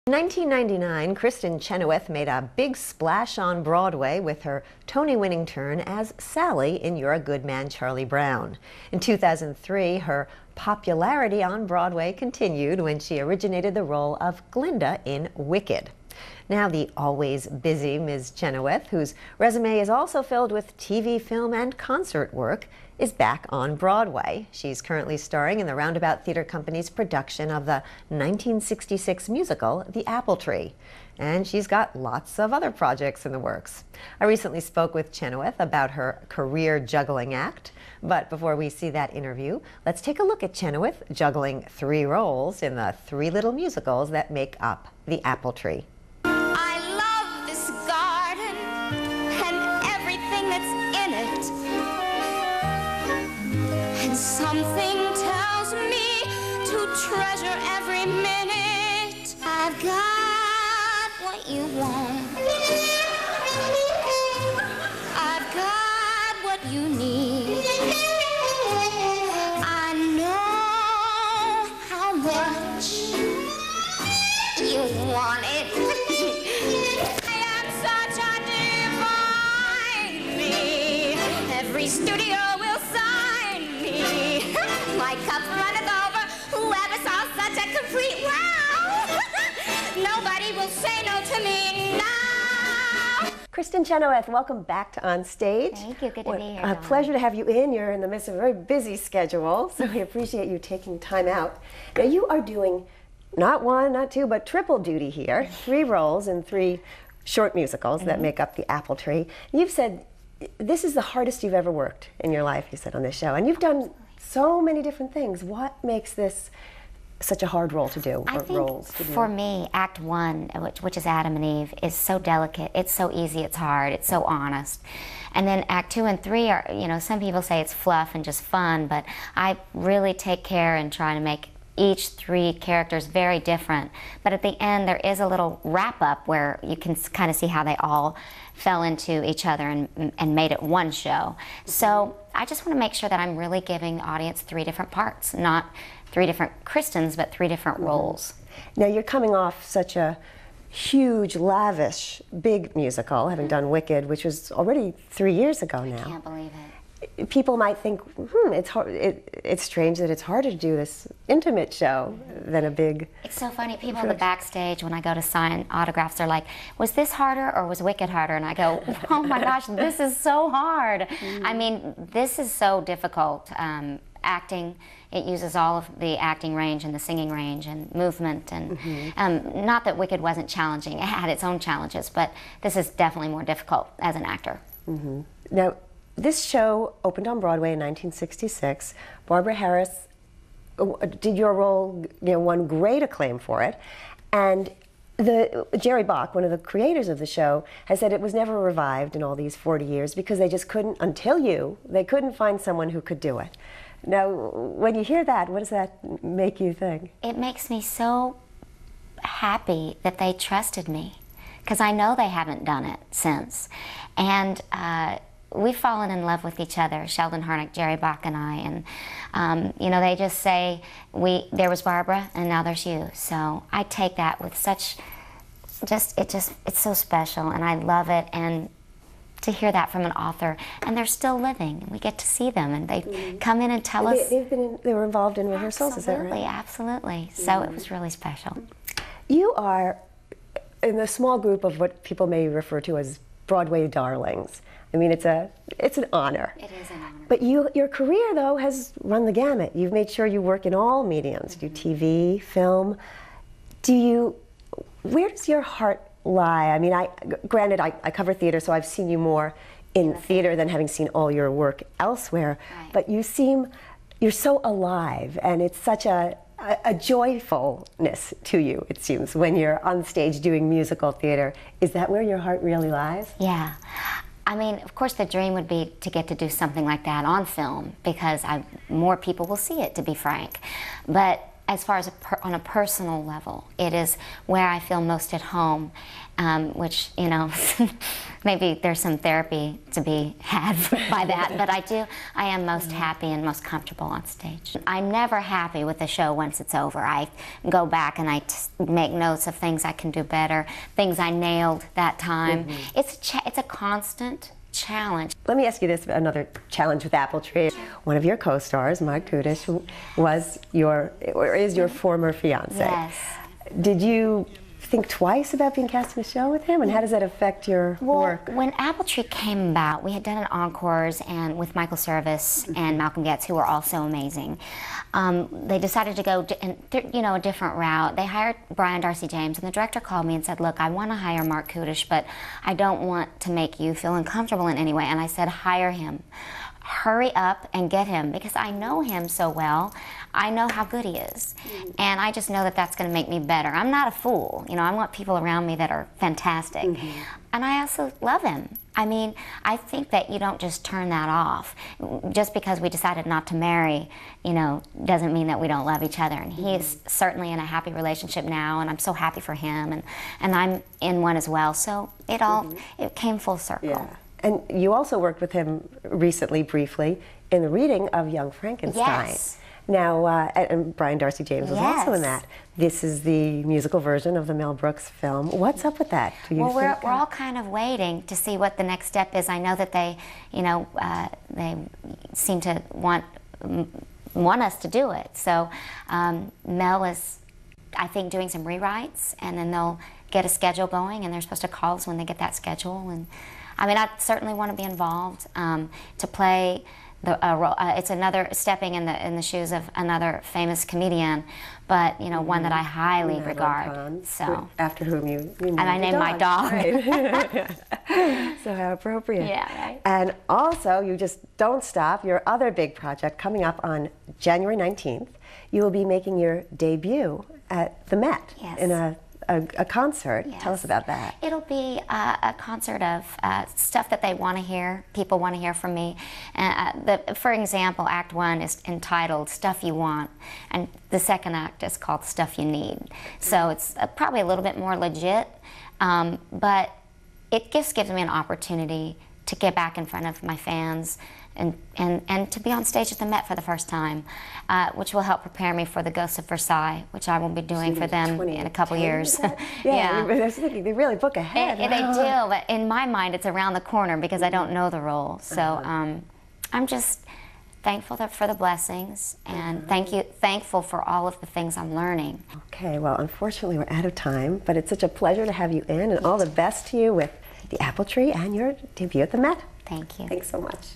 In 1999, Kristin Chenoweth made a big splash on Broadway with her Tony-winning turn as Sally in You're a Good Man, Charlie Brown. In 2003, her popularity on Broadway continued when she originated the role of Glinda in Wicked. Now the always busy Ms. Chenoweth, whose resume is also filled with TV, film, and concert work, is back on Broadway. She's currently starring in the Roundabout Theatre Company's production of the 1966 musical, The Apple Tree. And she's got lots of other projects in the works. I recently spoke with Chenoweth about her career juggling act. But before we see that interview, let's take a look at Chenoweth juggling 3 roles in the 3 little musicals that make up The Apple Tree. Something tells me to treasure every minute. I've got what you want. I've got what you need. I know how much you want it. I am such a divine me. Every studio will sign me. My cup runneth over. Whoever saw such a complete wow. Nobody will say no to me now. Kristin Chenoweth, welcome back to On Stage. Thank you. Good to be here. A pleasure to have you in. You're in the midst of a very busy schedule, so we appreciate you taking time out. Now you are doing not 1, not 2, but triple duty here. 3 roles in 3 short musicals that make up The Apple Tree. You've said this is the hardest you've ever worked in your life, you said on this show, and you've done so many different things. What makes this such a hard role to do, I think for me, Act 1, which is Adam and Eve, is so delicate. It's so easy, it's hard, it's so honest. And then Act 2 and 3 are, you know, some people say it's fluff and just fun, but I really take care in trying to make each 3 characters very different. But at the end, there is a little wrap-up where you can kind of see how they all fell into each other and made it one show. So I just want to make sure that I'm really giving the audience 3 different parts, not 3 different Kristins, but 3 different roles. Now you're coming off such a huge, lavish, big musical, having done Wicked, which was already 3 years ago now. I can't believe it. People might think, it's hard. It's strange that it's harder to do this intimate show than a big... It's so funny, people in the backstage, when I go to sign autographs, they're like, was this harder or was Wicked harder? And I go, oh my gosh, this is so hard. I mean, this is so difficult. Acting, it uses all of the acting range and the singing range and movement. And not that Wicked wasn't challenging, it had its own challenges, but this is definitely more difficult as an actor. Now, this show opened on Broadway in 1966. Barbara Harris did your role, won great acclaim for it. And Jerry Bach, one of the creators of the show, has said it was never revived in all these 40 years because they just couldn't, they couldn't find someone who could do it. Now, when you hear that, what does that make you think? It makes me so happy that they trusted me, because I know they haven't done it since. And we've fallen in love with each other, Sheldon Harnick, Jerry Bach, and I. And they just say, there was Barbara, and now there's you. So I take that with such, it's so special, and I love it. And to hear that from an author, and they're still living, and we get to see them, and they come in and tell us. They were involved in rehearsals, is that right? Absolutely. So it was really special. You are in the small group of what people may refer to as Broadway darlings. I mean, it's an honor. It is an honor. But your career, though, has run the gamut. You've made sure you work in all mediums. You do TV, film. Where does your heart lie? I mean, granted, I cover theater, so I've seen you more in theater than having seen all your work elsewhere. Right. But you're so alive, and it's such a joyfulness to you, it seems, when you're on stage doing musical theater. Is that where your heart really lies? Yeah. I mean, of course, the dream would be to get to do something like that on film, because more people will see it, to be frank. But as far as on a personal level, it is where I feel most at home, which, you know, maybe there's some therapy to be had by that, but I am most happy and most comfortable on stage. I'm never happy with the show once it's over. I go back and I make notes of things I can do better, things I nailed that time. It's a constant challenge. Let me ask you this, another challenge with Apple Tree. One of your co-stars, Mark Kudish, is your former fiance. Yes. Did you think twice about being cast in a show with him, and how does that affect your work? When Apple Tree came about, we had done an encores and with Michael Service and Malcolm Getz, who were also amazing. They decided to go a different route. They hired Brian Darcy James, and the director called me and said, "Look, I want to hire Mark Kudish, but I don't want to make you feel uncomfortable in any way." And I said, "Hire him. Hurry up and get him, because I know him so well. I know how good he is, and I just know that that's going to make me better. I'm not a fool, you know. I want people around me that are fantastic, and I also love him. I mean, I think that you don't just turn that off. Just because we decided not to marry, you know, doesn't mean that we don't love each other. And he is certainly in a happy relationship now, and I'm so happy for him, and I'm in one as well. So it came full circle." Yeah. And you also worked with him recently, briefly, in the reading of Young Frankenstein. Yes. Now, and Brian Darcy James was also in that. This is the musical version of the Mel Brooks film. What's up with that? Do you Well, think we're all kind of waiting to see what the next step is. I know that they, you know, they seem to want us to do it. So Mel is, I think, doing some rewrites, and then they'll get a schedule going, and they're supposed to call us when they get that schedule. And I mean, I certainly want to be involved to play the role. It's another stepping in the shoes of another famous comedian, but you know, one that I highly regard. So after whom you named and I named my dog. Right. So how appropriate. Yeah, right. And also, you just don't stop. Your other big project coming up on January 19th, you will be making your debut at the Met in a concert. Yes. Tell us about that. It'll be a concert of stuff that they want to hear, people want to hear from me. For example, Act 1 is entitled Stuff You Want, and the second act is called Stuff You Need. So it's probably a little bit more legit, but it just gives me an opportunity to get back in front of my fans and to be on stage at the Met for the first time, which will help prepare me for the Ghosts of Versailles, which I will be doing for them in a couple years. Yeah. They really book ahead. They do, but in my mind it's around the corner because I don't know the role. So I'm just thankful for the blessings, and thankful for all of the things I'm learning. Okay, well, unfortunately we're out of time, but it's such a pleasure to have you in, and all the best to you with the Apple Tree and your debut at the Met. Thank you. Thanks so much.